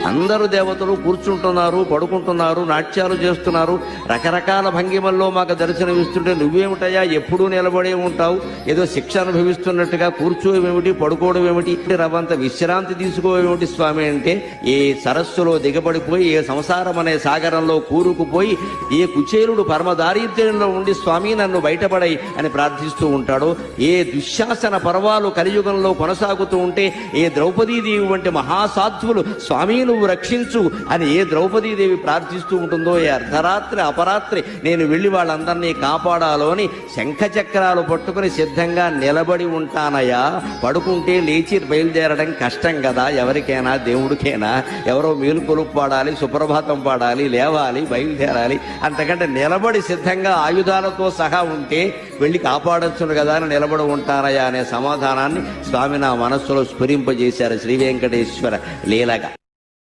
అందరూ దేవతలు కూర్చుంటున్నారు, పడుకుంటున్నారు, నాట్యాలు చేస్తున్నారు, రకరకాల భంగిమల్లో మాకు దర్శనమిస్తుంటే నువ్వేమిటయా ఎప్పుడూ నిలబడే ఉంటావు, ఏదో శిక్ష అనుభవిస్తున్నట్టుగా కూర్చోవేమిటి, పడుకోవడం ఏమిటి, రవంత విశ్రాంతి తీసుకోవేమిటి స్వామి అంటే, ఏ సరస్సులో దిగబడిపోయి ఏ సంసారం అనే సాగరంలో కూరుకుపోయి ఏ కుచేలుడు పరమ దారిద్ర్యంలో ఉండి స్వామి నన్ను బయటపడై అని ప్రార్థిస్తూ ఉంటాడో, ఏ దుశ్శాసన పర్వాలు కలియుగంలో కొనసాగుతూ ఉంటే ఏ ద్రౌపదీదేవి వంటి మహాసాధ్వులు స్వామి నువ్వు రక్షించు అని ఏ ద్రౌపదీదేవి ప్రార్థిస్తూ ఉంటుందో, ఏ అర్ధరాత్రి అపరాత్రి నేను వెళ్ళి వాళ్ళందరినీ కాపాడాలో అని శంఖచక్రాలు పట్టుకుని సిద్ధంగా నిలబడి ఉంటానయ్యా. పడుకుంటే లేచి బయలుదేరడం కష్టం కదా, ఎవరికైనా దేవుడికైనా. ఎవరో మేలుకొలుపు పాడాలి, సుప్రభాతం పాడాలి, లేవాలి, బయలుదేరాలి. అంతకంటే నిలబడి సిద్ధంగా ఆయుధాలతో సహా ఉంటే వెళ్ళి కాపాడొచ్చును కదా అని నిలబడి ఉంటానయ్యా అనే సమాధానాన్ని స్వామి నా మనస్సులో స్ఫురింపజేశారు శ్రీ వెంకటేశ్వర లీలగా.